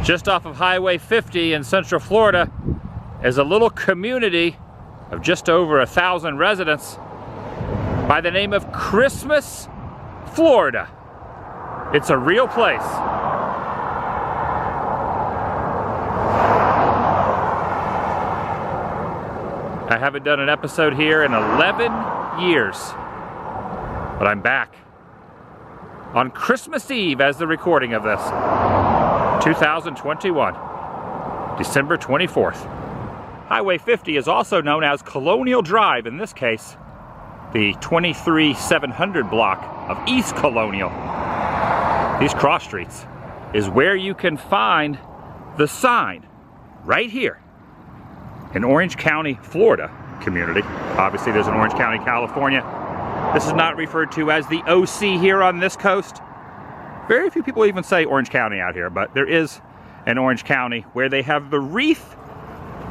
Just off of Highway 50 in Central Florida is a little community of just over 1,000 residents by the name of Christmas, Florida. It's a real place. I haven't done an episode here in 11 years, but I'm back on Christmas Eve as the recording of this. 2021, December 24th. Highway 50 is also known as Colonial Drive, in this case, the 23700 block of East Colonial. These cross streets is where you can find the sign right here in Orange County, Florida community. Obviously there's an Orange County, California. This is not referred to as the OC here on this coast. Very few people even say Orange County out here, but there is an Orange County where they have the wreath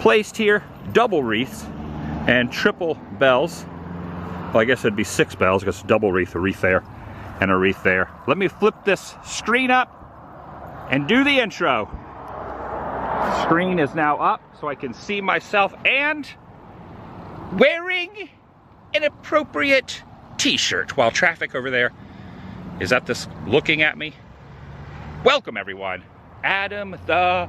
placed here, double wreaths and triple bells. Well, I guess it'd be 6 bells because double wreath, a wreath there and a wreath there. Let me flip this screen up and do the intro. Screen is now up so I can see myself and wearing an appropriate t-shirt while traffic over there is at this looking at me. Welcome everyone. Adam the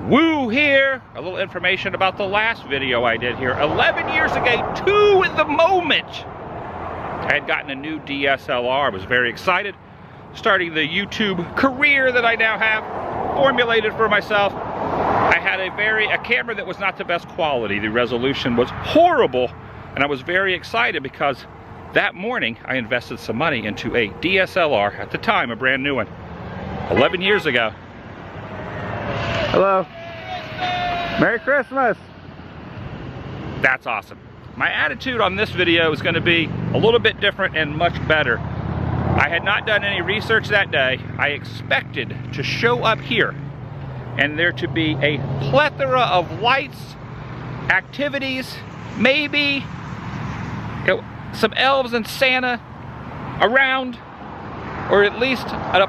Woo here. A little information about the last video I did here. 11 years ago, 2 in the moment. I had gotten a new DSLR. I was very excited. Starting the YouTube career that I now have formulated for myself. I had a camera that was not the best quality. The resolution was horrible, and I was very excited because that morning I invested some money into a DSLR, at the time a brand new one, 11 years ago. Hello. Merry Christmas. That's awesome. My attitude on this video is going to be a little bit different and much better. I had not done any research that day. I expected to show up here and there to be a plethora of lights, activities, maybe some elves and Santa around, or at least an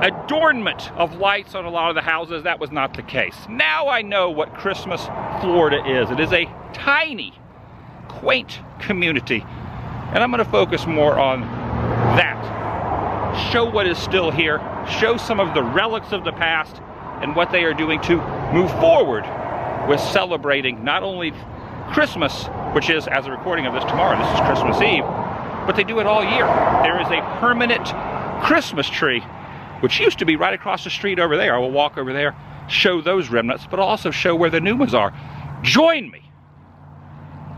adornment of lights on a lot of the houses. That was not the case. Now I know what Christmas, Florida is. It is a tiny, quaint community, and I'm going to focus more on that. Show what is still here, show some of the relics of the past, and what they are doing to move forward with celebrating not only Christmas, which is, as a recording of this tomorrow, this is Christmas Eve, but they do it all year. There is a permanent Christmas tree, which used to be right across the street over there. I will walk over there, show those remnants, but I'll also show where the new ones are. Join me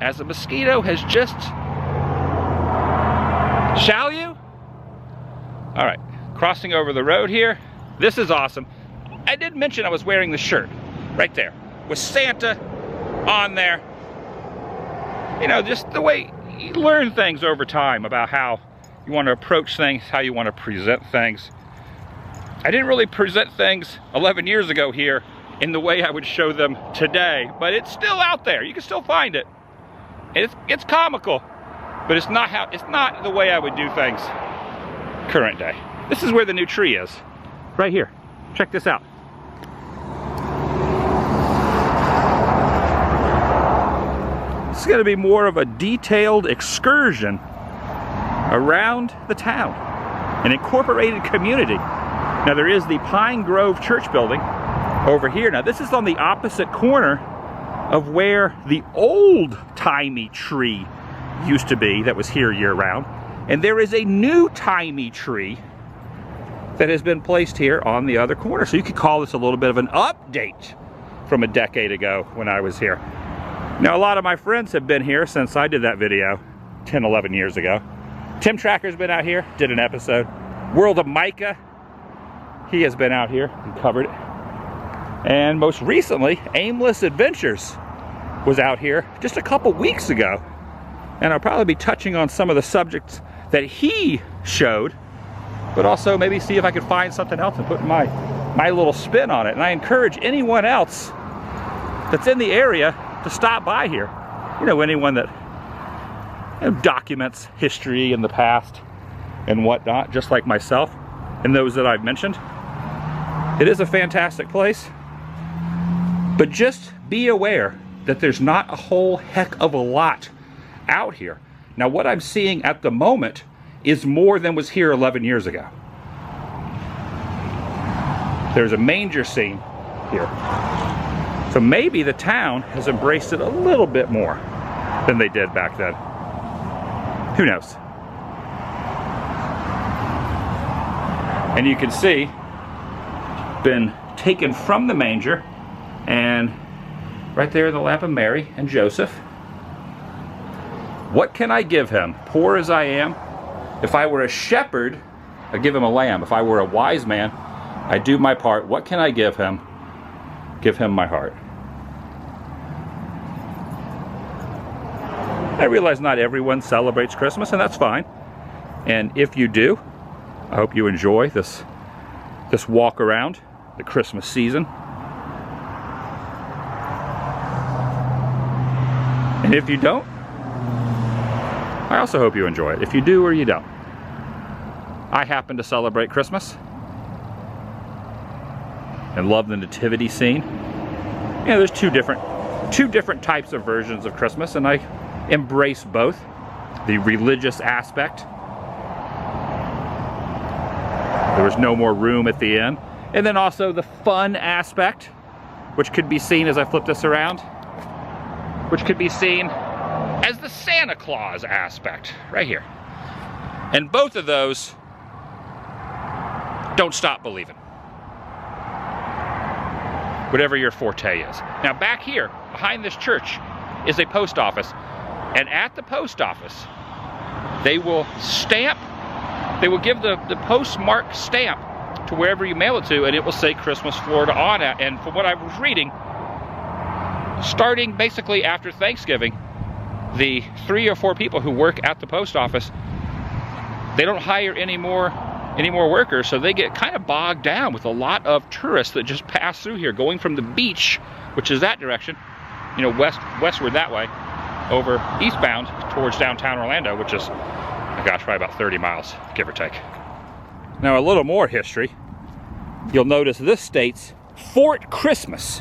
as a mosquito has just... Shall you? All right, crossing over the road here. This is awesome. I did mention I was wearing the shirt right there with Santa on there. You know, just the way you learn things over time about how you want to approach things, how you want to present things. I didn't really present things 11 years ago here in the way I would show them today, but it's still out there. You can still find it. It's comical, but it's not the way I would do things current day. This is where the new tree is, right here. Check this out. This is going to be more of a detailed excursion around the town, an incorporated community. Now there is the Pine Grove Church building over here. Now this is on the opposite corner of where the old-timey tree used to be that was here year-round. And there is a new-timey tree that has been placed here on the other corner. So you could call this a little bit of an update from a decade ago when I was here. Now a lot of my friends have been here since I did that video 10, 11 years ago. Tim Tracker's been out here, did an episode. World of Micah, he has been out here and covered it. And most recently, Aimless Adventures was out here just a couple weeks ago. And I'll probably be touching on some of the subjects that he showed, but also maybe see if I could find something else and put my little spin on it. And I encourage anyone else that's in the area to stop by here. You know, anyone that documents history in the past and whatnot, just like myself and those that I've mentioned. It is a fantastic place, but just be aware that there's not a whole heck of a lot out here. Now, what I'm seeing at the moment is more than was here 11 years ago. There's a manger scene here. So maybe the town has embraced it a little bit more than they did back then. Who knows? And you can see, been taken from the manger, and right there the lamp of Mary and Joseph. What can I give him? Poor as I am. If I were a shepherd, I'd give him a lamb. If I were a wise man, I'd do my part. What can I give him? Give him my heart. I realize not everyone celebrates Christmas, and that's fine. And if you do, I hope you enjoy this walk around the Christmas season. And if you don't, I also hope you enjoy it. If you do or you don't. I happen to celebrate Christmas and love the nativity scene. You know, there's two different types of versions of Christmas, and I embrace both. The religious aspect. There was no more room at the inn. And then also the fun aspect, which could be seen as I flip this around, which could be seen as the Santa Claus aspect, right here. And both of those don't stop believing. Whatever your forte is. Now back here, behind this church, is a post office. And at the post office, they will give the postmark stamp to wherever you mail it to, and it will say Christmas, Florida on it. And from what I was reading, starting basically after Thanksgiving, the 3 or 4 people who work at the post office, they don't hire any more workers, so they get kind of bogged down with a lot of tourists that just pass through here, going from the beach, which is that direction, you know, westward that way, over eastbound towards downtown Orlando, which is, oh gosh, probably about 30 miles, give or take. Now, a little more history. You'll notice this states Fort Christmas,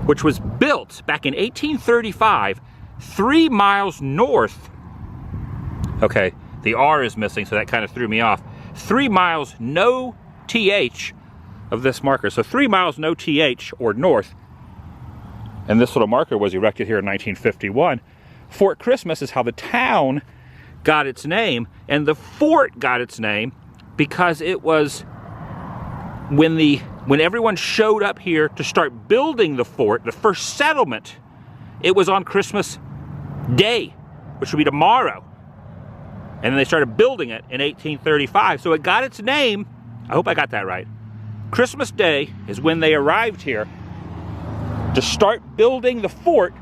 which was built back in 1835, 3 miles north. Okay, the R is missing, so that kind of threw me off. 3 miles, no TH of this marker. So 3 miles, no TH, or north. And this little marker was erected here in 1951. Fort Christmas is how the town got its name, and the fort got its name because it was when everyone showed up here to start building the fort, the first settlement, it was on Christmas Day, which would be tomorrow. And then they started building it in 1835. So it got its name, I hope I got that right. Christmas Day is when they arrived here to start building the fort.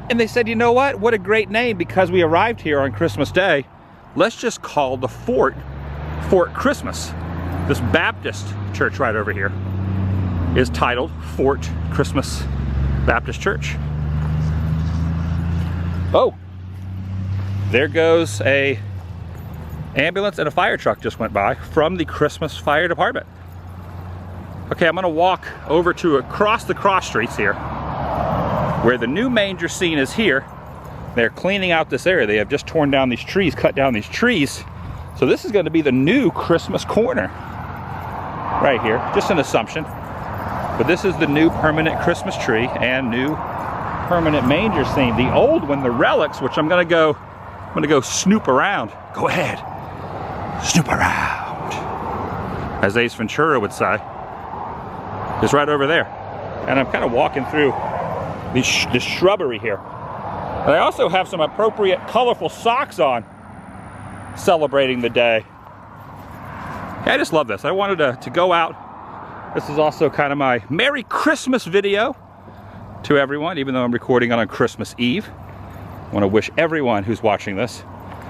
And they said, you know what? What a great name, because we arrived here on Christmas Day. Let's just call the fort Fort Christmas. This Baptist church right over here is titled Fort Christmas Baptist Church. Oh, there goes a ambulance and a fire truck just went by from the Christmas Fire Department. Okay, I'm gonna walk over to across the cross streets here, where the new manger scene is here. They're cleaning out this area. They have just torn down these trees, cut down these trees. So this is gonna be the new Christmas corner right here, just an assumption. But this is the new permanent Christmas tree and new permanent manger scene. The old one, the Relics, which I'm gonna go snoop around. Go ahead, snoop around, as Ace Ventura would say, is right over there. And I'm kind of walking through this shrubbery here. And I also have some appropriate colorful socks on, celebrating the day. Yeah, I just love this. I wanted to go out. This is also kind of my Merry Christmas video to everyone, even though I'm recording on Christmas Eve. I want to wish everyone who's watching this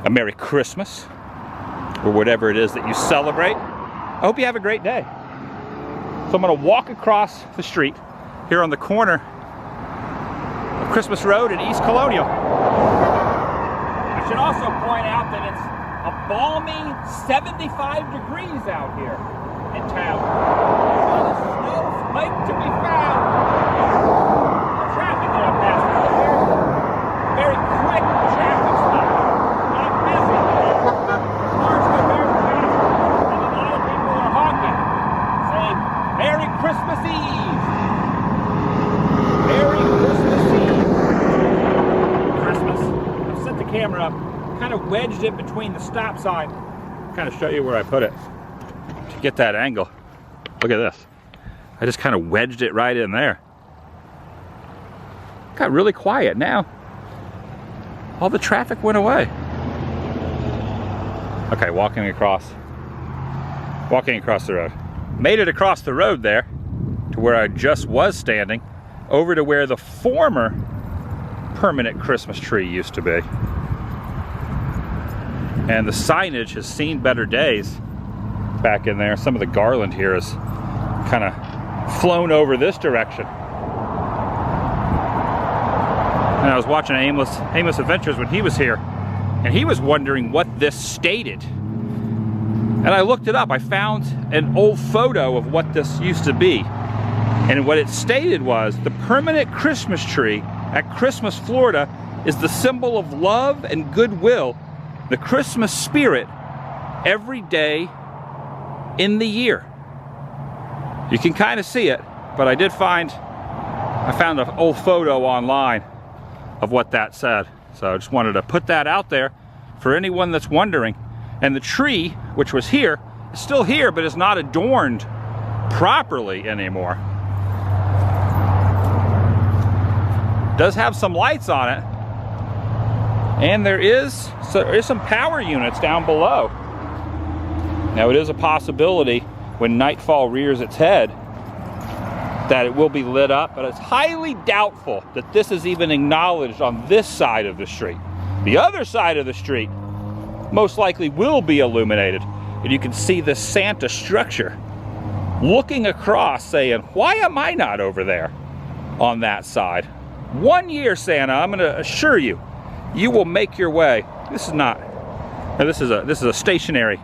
a Merry Christmas, or whatever it is that you celebrate. I hope you have a great day. So I'm going to walk across the street here on the corner of Christmas Road and East Colonial. I should also point out that it's a balmy 75 degrees out here. in town. Not a snowflake to be found. The traffic that I'm passing through here, very quick traffic stop. Not busy. Cars go very fast, and a lot of people are honking, saying, Merry Christmas Eve! Merry Christmas Eve! Christmas. I've set the camera up, kind of wedged it between the stop sign. Kind of show you where I put it to get that angle. Look at this. I just kind of wedged it right in there. Got really quiet now. All the traffic went away. Okay, walking across the road. Made it across the road there to where I just was standing, over to where the former permanent Christmas tree used to be. And the signage has seen better days back in there. Some of the garland here has kind of flown over this direction. And I was watching Amos Adventures when he was here, and he was wondering what this stated. And I looked it up. I found an old photo of what this used to be. And what it stated was, the permanent Christmas tree at Christmas, Florida is the symbol of love and goodwill, the Christmas spirit, every day in the year. You can kind of see it, but I found an old photo online of what that said. So I just wanted to put that out there for anyone that's wondering. And the tree, which was here, is still here, but is not adorned properly anymore. Does have some lights on it, and there is some power units down below. Now it is a possibility when nightfall rears its head that it will be lit up, but it's highly doubtful that this is even acknowledged on this side of the street. The other side of the street most likely will be illuminated, and you can see the Santa structure looking across saying, why am I not over there on that side? One year, Santa, I'm going to assure you, you will make your way. This is not. Now this is a stationary,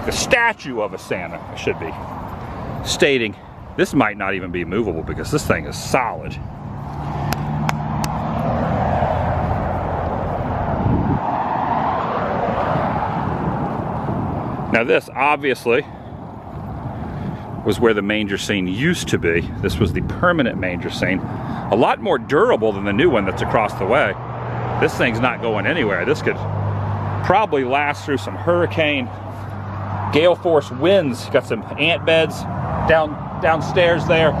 a statue of a Santa, it should be, stating this might not even be movable because this thing is solid. Now this obviously was where the manger scene used to be. This was the permanent manger scene. A lot more durable than the new one that's across the way. This thing's not going anywhere. This could probably last through some hurricane, gale force winds. Got some ant beds downstairs there.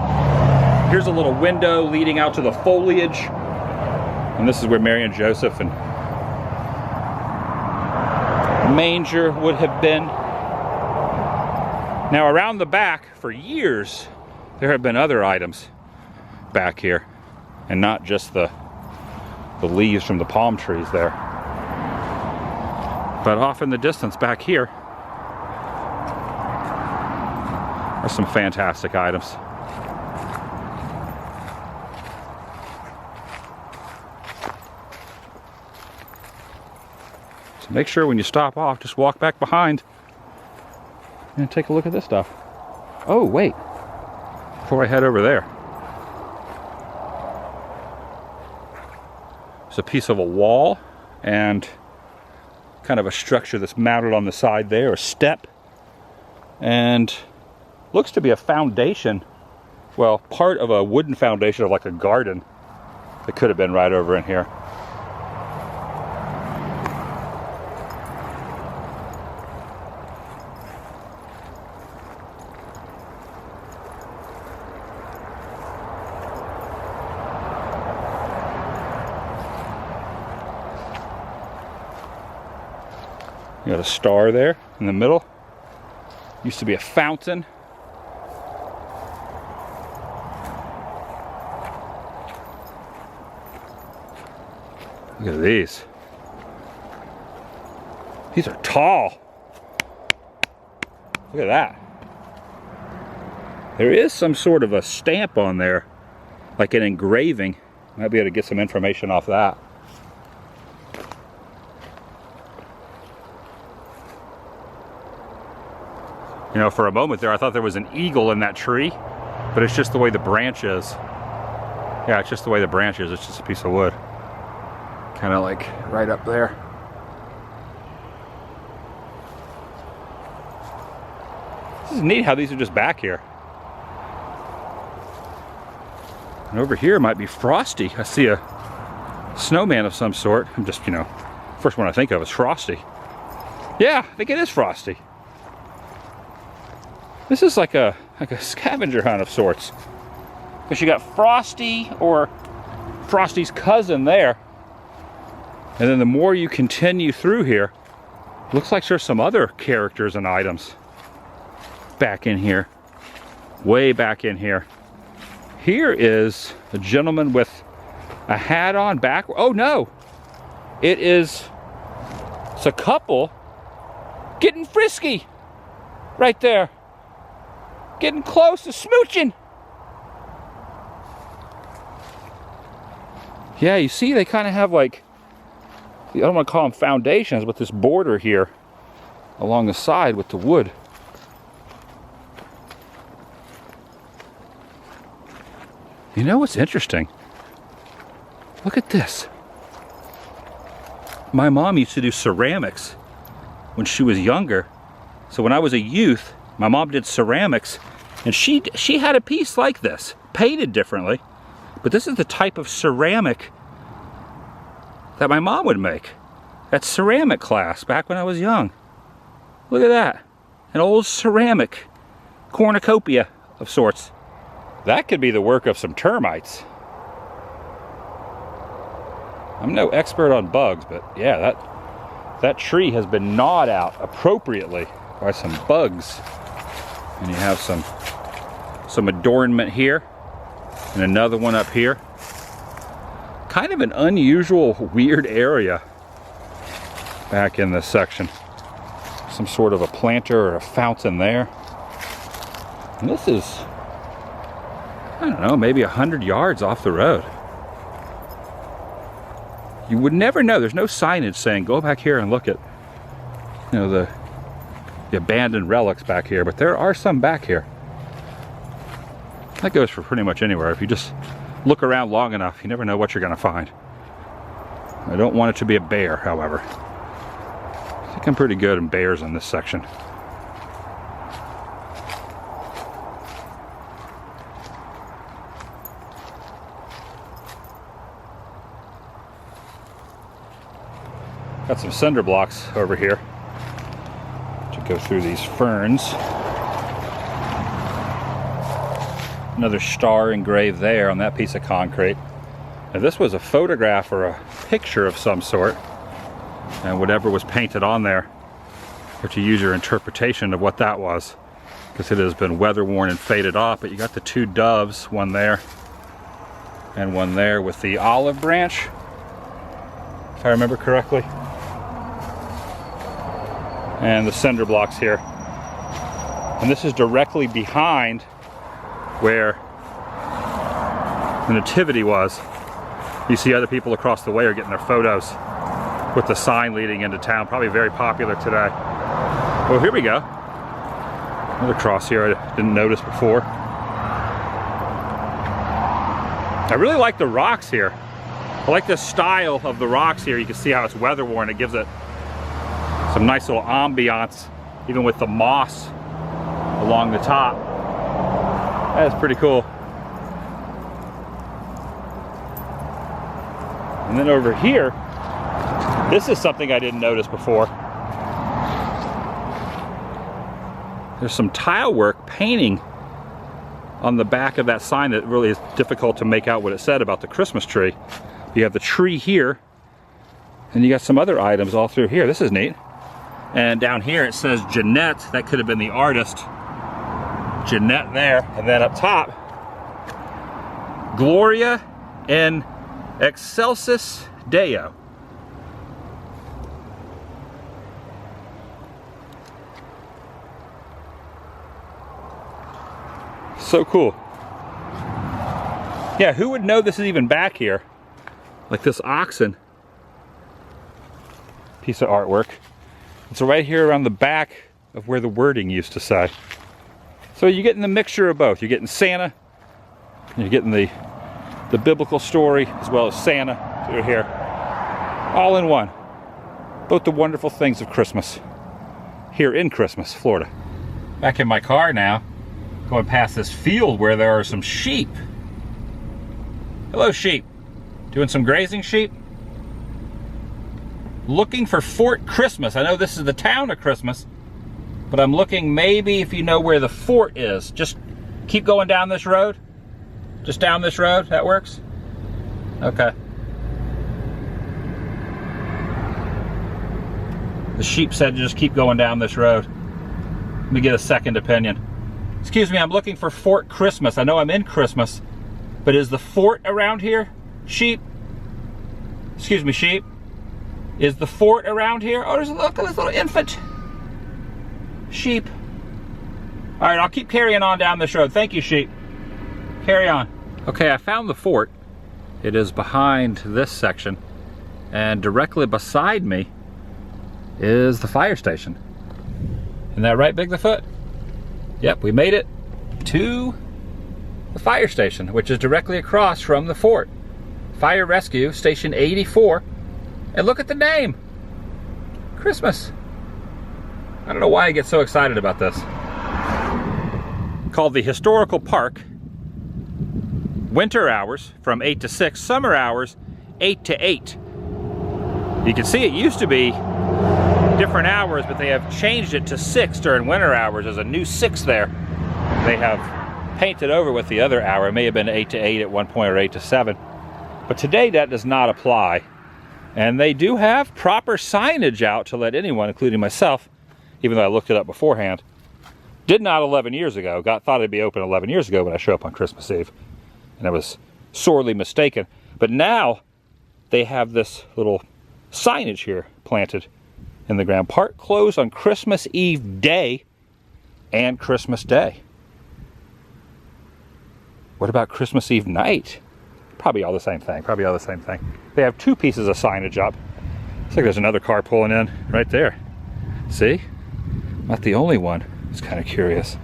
Here's a little window leading out to the foliage. And this is where Mary and Joseph and manger would have been. Now around the back, for years, there have been other items back here, and not just the leaves from the palm trees there. But off in the distance back here are some fantastic items. So make sure when you stop off, just walk back behind and take a look at this stuff. Oh, wait, before I head over there. It's a piece of a wall and kind of a structure that's mounted on the side there, a step, and looks to be a foundation, well, part of a wooden foundation of like a garden that could have been right over in here. You got a star there in the middle. Used to be a fountain. Look at these. These are tall. Look at that. There is some sort of a stamp on there, like an engraving. Might be able to get some information off that. You know, for a moment there I thought there was an eagle in that tree, but it's just the way the branch is. Yeah, it's just the way the branch is. It's just a piece of wood. Kind of like right up there. This is neat how these are just back here. And over here might be Frosty. I see a snowman of some sort. I'm just, you know, first one I think of is Frosty. Yeah, I think it is Frosty. This is like a scavenger hunt of sorts. Because you got Frosty or Frosty's cousin there. And then the more you continue through here, looks like there's some other characters and items back in here. Way back in here. Here is a gentleman with a hat on back. Oh no! It's a couple getting frisky right there. Getting close to smooching. Yeah, you see they kind of have like, I don't want to call them foundations, but this border here along the side with the wood. You know what's interesting? Look at this. My mom used to do ceramics when she was younger. So when I was a youth, my mom did ceramics, and she had a piece like this, painted differently. But this is the type of ceramic that my mom would make. That ceramic class back when I was young. Look at that. An old ceramic cornucopia of sorts. That could be the work of some termites. I'm no expert on bugs, but yeah, that tree has been gnawed out appropriately by some bugs. And you have some adornment here and another one up here. Kind of an unusual, weird area back in this section. Some sort of a planter or a fountain there. And this is, I don't know, maybe 100 yards off the road. You would never know. There's no signage saying go back here and look at, you know, the abandoned relics back here, but there are some back here. That goes for pretty much anywhere. If you just look around long enough, you never know what you're going to find. I don't want it to be a bear, however. I think I'm pretty good in bears in this section. Got some cinder blocks over here to go through these ferns. Another star engraved there on that piece of concrete. Now this was a photograph or a picture of some sort, and whatever was painted on there, you have to use your interpretation of what that was, because it has been weather worn and faded off. But you got the two doves, one there and one there with the olive branch, if I remember correctly. And the cinder blocks here. And this is directly behind where the nativity was. You see other people across the way are getting their photos with the sign leading into town. Probably very popular today. Oh, here we go. Another cross here I didn't notice before. I really like the rocks here. I like the style of the rocks here. You can see how it's weather worn. It gives it some nice little ambiance, even with the moss along the top. That is pretty cool. And then over here, this is something I didn't notice before. There's some tile work painting on the back of that sign that really is difficult to make out what it said about the Christmas tree. You have the tree here, and you got some other items all through here. This is neat. And down here it says Jeanette. That could have been the artist. Jeanette there. And then up top, Gloria in Excelsis Deo. So cool. Yeah, who would know this is even back here? Like this oxen piece of artwork. It's right here around the back of where the wording used to say. So you're getting the mixture of both. You're getting Santa, and you're getting the biblical story as well as Santa through here. All in one. Both the wonderful things of Christmas here in Christmas, Florida. Back in my car now, going past this field where there are some sheep. Hello, sheep. Doing some grazing, sheep? Looking for Fort Christmas. I know this is the town of Christmas, but I'm looking maybe if you know where the fort is. Just keep going down this road. Just down this road, that works? Okay. The sheep said to just keep going down this road. Let me get a second opinion. Excuse me, I'm looking for Fort Christmas. I know I'm in Christmas, but is the fort around here? Sheep? Excuse me, sheep? Is the fort around here? Oh, look at this little infant. Sheep. All right, I'll keep carrying on down this road. Thank you, sheep. Carry on. Okay, I found the fort. It is behind this section, and directly beside me is the fire station. Isn't that right, Bigfoot? Yep, we made it to the fire station, which is directly across from the fort. Fire Rescue Station 84. And look at the name. Christmas. I don't know why I get so excited about this. Called the Historical Park. Winter hours from 8 to 6. Summer hours 8 to 8. You can see it used to be different hours, but they have changed it to 6 during winter hours. There's a new 6 there. They have painted over with the other hour. It may have been 8 to 8 at one point or 8 to 7. But today that does not apply. And they do have proper signage out to let anyone, including myself, even though I looked it up beforehand. Did not 11 years ago. Thought it'd be open 11 years ago when I show up on Christmas Eve. And I was sorely mistaken. But now they have this little signage here planted in the ground. Park closed on Christmas Eve day and Christmas Day. What about Christmas Eve night? Probably all the same thing. Probably all the same thing. They have 2 pieces of signage up. Looks like there's another car pulling in right there. See? Not the only one. It's kind of curious.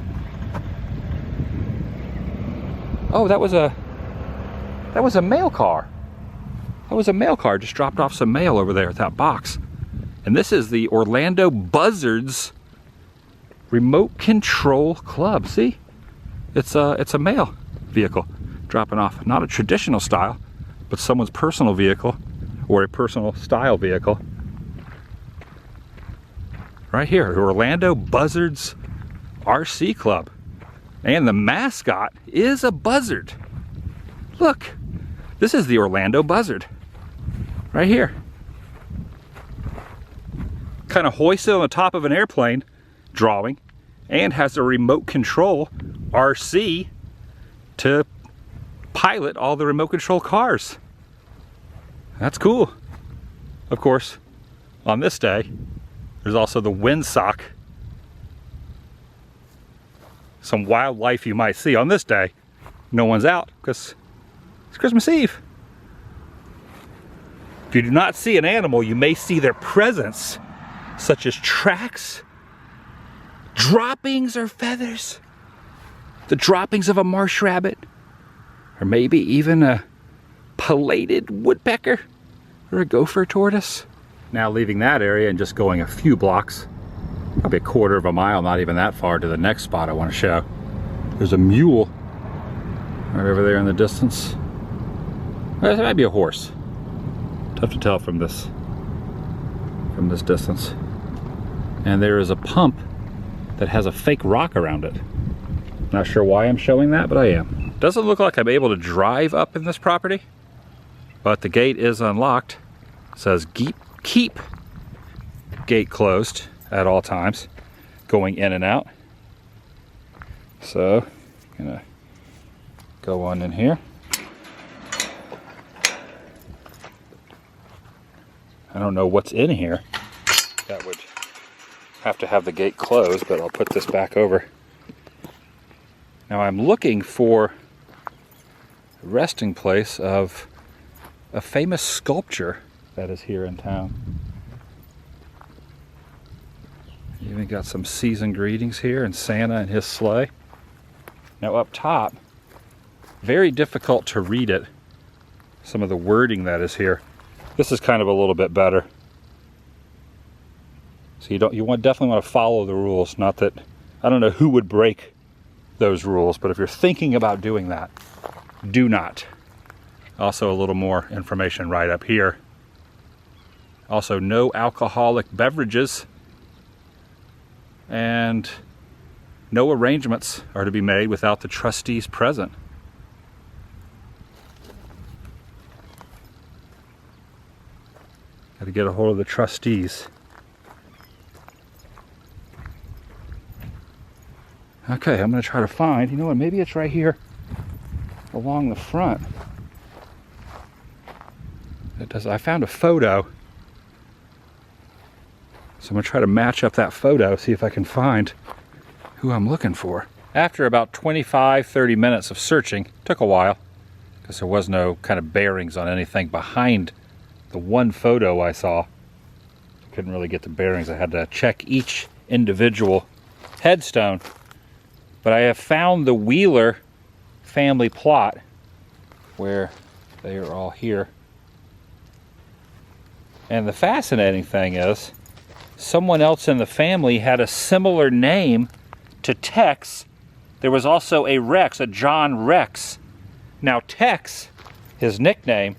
Oh, that was a mail car. That was a mail car. Just dropped off some mail over there at that box. And this is the Orlando Buzzards Remote Control Club. See? It's a mail vehicle dropping off. Not a traditional style, but someone's personal vehicle or a personal style vehicle. Right here, the Orlando Buzzards RC Club. And the mascot is a buzzard. Look, this is the Orlando Buzzard. Right here. Kind of hoisted on the top of an airplane drawing, and has a remote control RC to pilot all the remote control cars. That's cool. Of course, on this day, there's also the windsock. Some wildlife you might see on this day. No one's out because it's Christmas Eve. If you do not see an animal, you may see their presence, such as tracks, droppings or feathers, the droppings of a marsh rabbit, or maybe even a pileated woodpecker or a gopher tortoise. Now leaving that area and just going a few blocks, probably a quarter of a mile, not even that far, to the next spot I want to show. There's a mule right over there in the distance. Well, that might be a horse. Tough to tell from this distance. And there is a pump that has a fake rock around it. Not sure why I'm showing that, but I am. Doesn't look like I'm able to drive up in this property, but the gate is unlocked. It says keep gate closed at all times, going in and out. So, I'm gonna go on in here. I don't know what's in here. That would have to have the gate closed, but I'll put this back over. Now I'm looking for a resting place of a famous sculpture that is here in town. Even got some season greetings here and Santa and his sleigh. Now up top, very difficult to read it. Some of the wording that is here. This is kind of a little bit better. So you definitely want to follow the rules. Not that, I don't know who would break those rules, but if you're thinking about doing that, do not. Also a little more information right up here. Also no alcoholic beverages, and no arrangements are to be made without the trustees present. Got to get a hold of the trustees. Okay, I'm going to try to find, you know what, maybe it's right here along the front. I found a photo. So I'm going to try to match up that photo, see if I can find who I'm looking for. After about 25-30 minutes of searching, took a while, because there was no kind of bearings on anything behind the one photo I saw. I couldn't really get the bearings. I had to check each individual headstone. But I have found the Wheeler family plot, where they are all here. And the fascinating thing is, someone else in the family had a similar name to Tex. There was also a Rex, a John Rex. Now Tex, his nickname,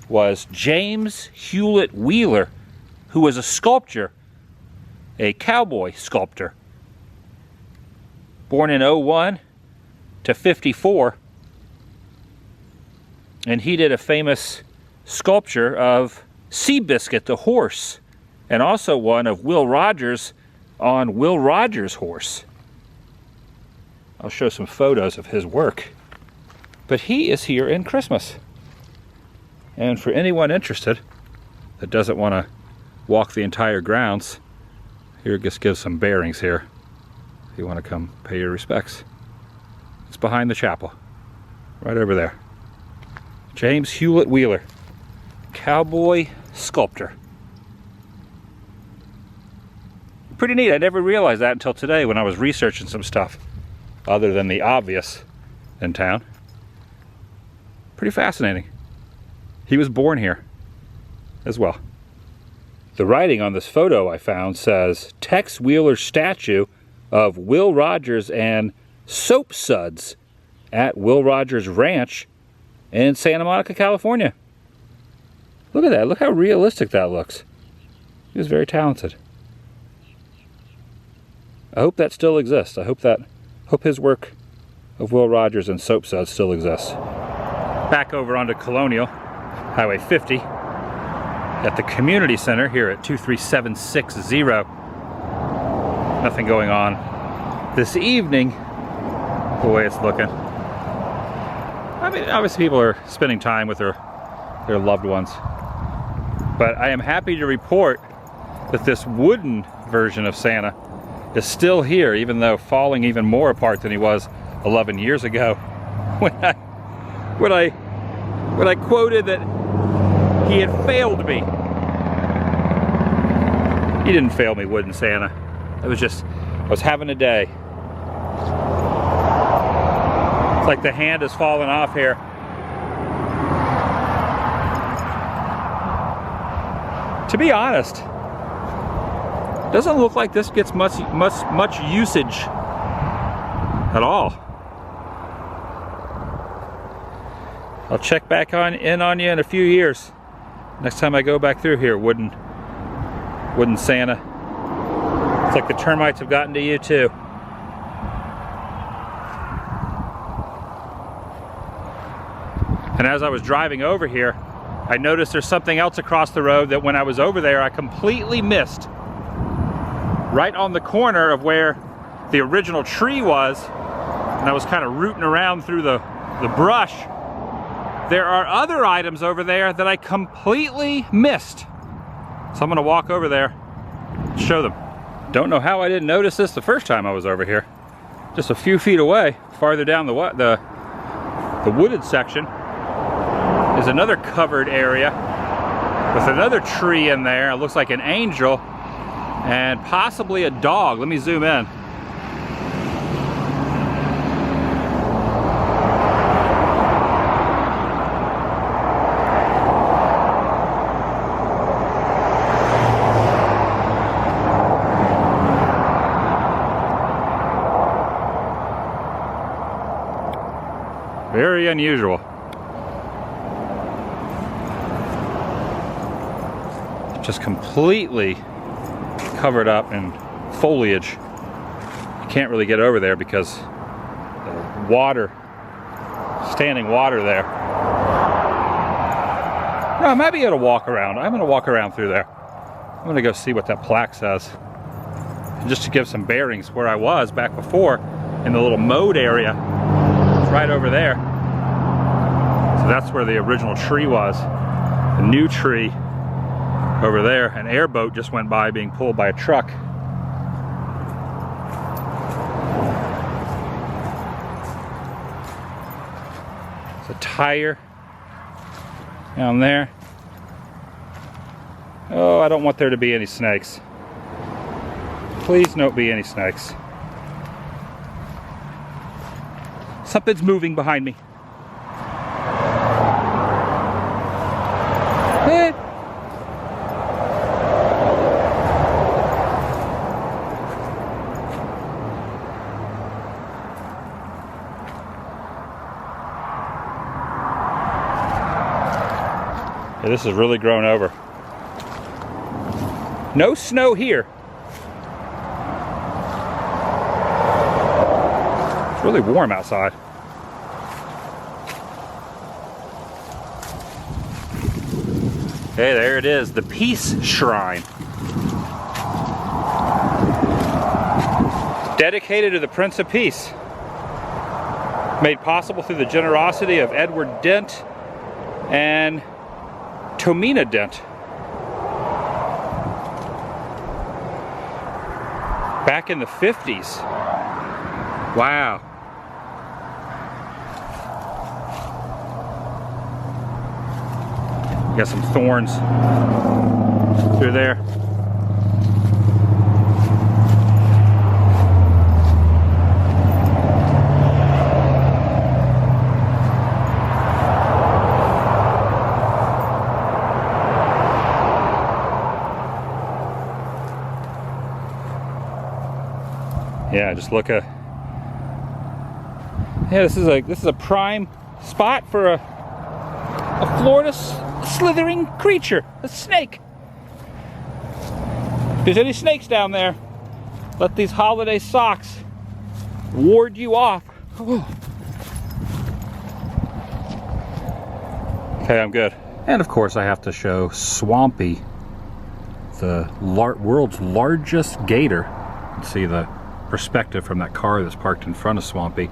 was James Hewlett Wheeler, who was a sculptor, a cowboy sculptor. Born in 01 to 54. And he did a famous sculpture of Seabiscuit the horse, and also one of Will Rogers on Will Rogers' horse. I'll show some photos of his work. But he is here in Christmas. And for anyone interested that doesn't want to walk the entire grounds, here just gives some bearings here if you want to come pay your respects. It's behind the chapel, right over there. James Hewlett Wheeler, cowboy sculptor. Pretty neat. I never realized that until today when I was researching some stuff other than the obvious in town. Pretty fascinating. He was born here as well. The writing on this photo I found says, Tex Wheeler statue of Will Rogers and soap suds at Will Rogers Ranch in Santa Monica, California. Look at that. Look how realistic that looks. He was very talented. I hope that still exists. I hope his work of Will Rogers and soap suds still exists. Back over onto Colonial, Highway 50, at the community center here at 23760. Nothing going on this evening, the way it's looking. I mean, obviously people are spending time with their loved ones. But I am happy to report that this wooden version of Santa is still here, even though falling even more apart than he was 11 years ago. When I quoted that he had failed me. He didn't fail me, wooden Santa. It was just, I was having a day. It's like the hand has fallen off here. To be honest, doesn't look like this gets much usage at all. I'll check back in on you in a few years. Next time I go back through here, wooden Santa. It's like the termites have gotten to you too. And as I was driving over here, I noticed there's something else across the road that when I was over there, I completely missed. Right on the corner of where the original tree was, and I was kind of rooting around through the brush, there are other items over there that I completely missed. So I'm gonna walk over there and show them. Don't know how I didn't notice this the first time I was over here. Just a few feet away, farther down the wooded section, is another covered area with another tree in there. It looks like an angel and possibly a dog. Let me zoom in. Very unusual. Just completely covered up in foliage. You can't really get over there because the water, standing water there. No, I might be able to walk around. I'm going to walk around through there. I'm going to go see what that plaque says. And just to give some bearings where I was back before in the little mowed area. It's right over there. So that's where the original tree was. The new tree over there. An airboat just went by being pulled by a truck. It's a tire down there. Oh, I don't want there to be any snakes. Please don't be any snakes. Something's moving behind me. Yeah, this is really grown over. No snow here. It's really warm outside. Okay, there it is, the Peace Shrine. Dedicated to the Prince of Peace. Made possible through the generosity of Edward Dent and Tomina Dent. Back in the 50s. Wow. Got some thorns through there. Yeah, just look at. Yeah, this is a prime spot for a Florida slithering creature, a snake. If there's any snakes down there, let these holiday socks ward you off. Oh. Okay, I'm good. And of course, I have to show Swampy, the world's largest gator. You can see the perspective from that car that's parked in front of Swampy.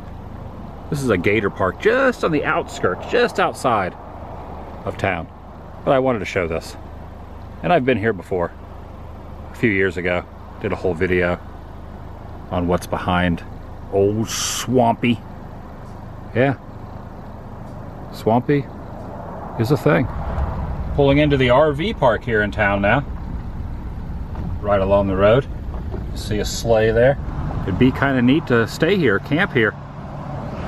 This is a gator park just on the outskirts, just outside of town. But I wanted to show this. And I've been here before. A few years ago. Did a whole video on what's behind old Swampy. Yeah. Swampy is a thing. Pulling into the RV park here in town now. Right along the road. See a sleigh there. It'd be kind of neat to stay here, camp here.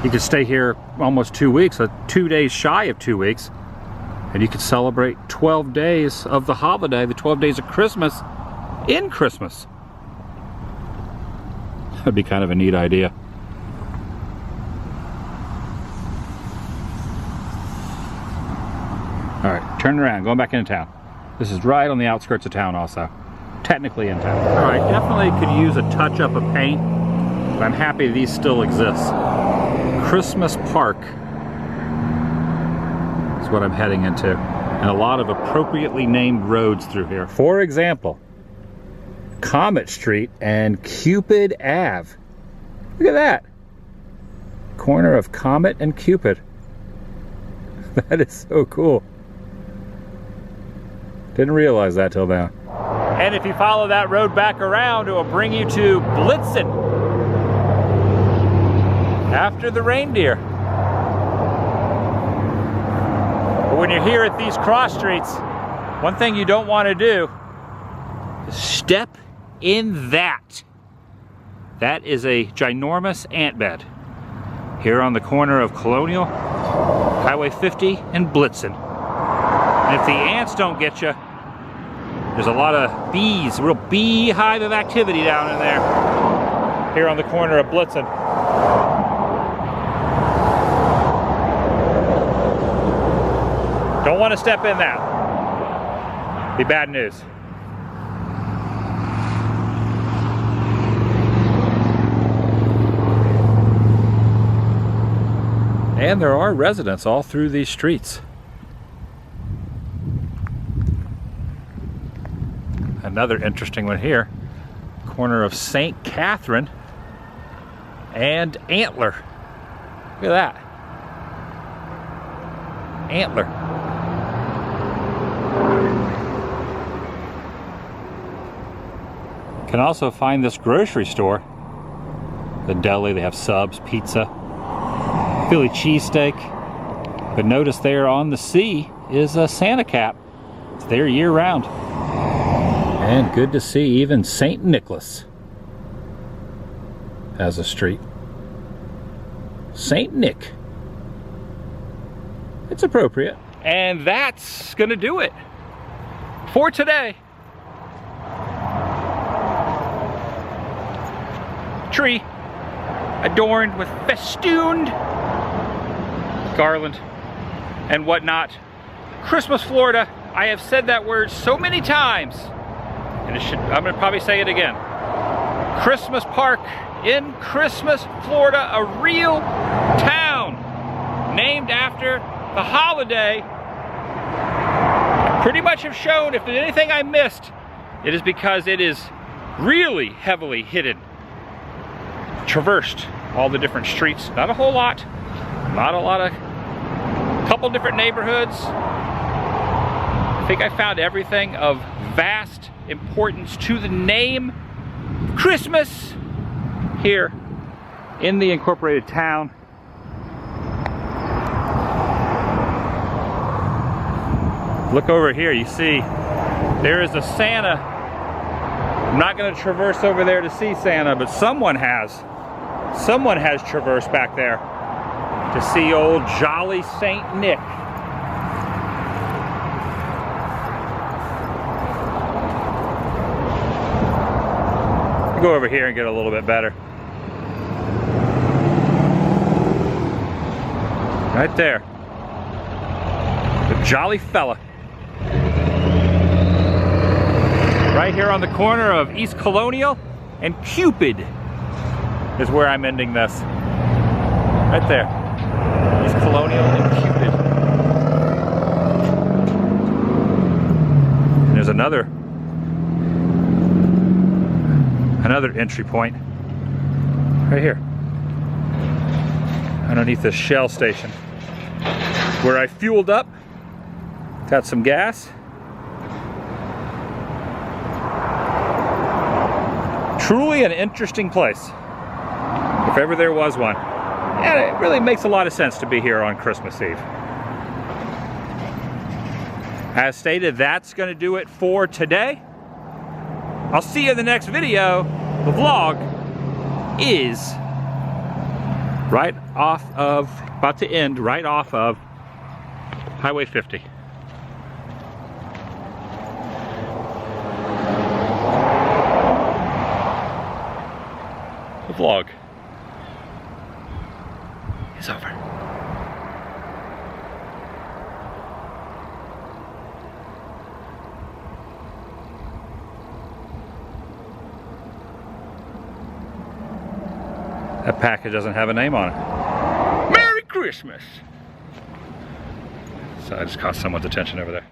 You could stay here almost 2 weeks, 2 days shy of 2 weeks. And you could celebrate 12 days of the holiday, the 12 days of Christmas, in Christmas. That'd be kind of a neat idea. All right, turn around, going back into town. This is right on the outskirts of town also. Technically in town. All right, definitely could use a touch-up of paint, but I'm happy these still exist. Christmas Park is what I'm heading into, and a lot of appropriately named roads through here. For example, Comet Street and Cupid Ave. Look at that. Corner of Comet and Cupid. That is so cool. Didn't realize that till now. And if you follow that road back around, it will bring you to Blitzen. After the reindeer. But when you're here at these cross streets, one thing you don't want to do is step in that. That is a ginormous ant bed. Here on the corner of Colonial, Highway 50 and Blitzen. And if the ants don't get you, there's a lot of bees, a real beehive of activity down in there. Here on the corner of Blitzen. Don't want to step in that. Be bad news. And there are residents all through these streets. Another interesting one here. Corner of St. Catherine and Antler. Look at that. Antler. Can also find this grocery store. The deli, they have subs, pizza, Philly cheesesteak. But notice there on the C is a Santa cap. It's there year round. And good to see even St. Nicholas has a street. St. Nick. It's appropriate. And that's gonna do it for today. Tree adorned with festooned garland and whatnot. Christmas, Florida. I have said that word so many times, and I'm gonna probably say it again. Christmas Park in Christmas, Florida, a real town named after the holiday. I pretty much have shown if there's anything I missed, it is because it is really heavily hidden. Traversed all the different streets, not a whole lot, couple different neighborhoods. I think I found everything of vast importance to the name Christmas here in the incorporated town. Look over here, you see there is a Santa. I'm not going to traverse over there to see Santa, but someone has traversed back there to see old jolly Saint Nick. Go over here and get a little bit better. Right there. The jolly fella. Right here on the corner of East Colonial and Cupid is where I'm ending this. Right there. East Colonial and Cupid. And there's another entry point right here underneath this Shell station where I fueled up, got some gas. Truly an interesting place, if ever there was one. And it really makes a lot of sense to be here on Christmas Eve. As stated, that's going to do it for today. I'll see you in the next video. The vlog is about to end right off of Highway 50. The vlog is over. That package doesn't have a name on it. Merry Christmas! So I just caught someone's attention over there.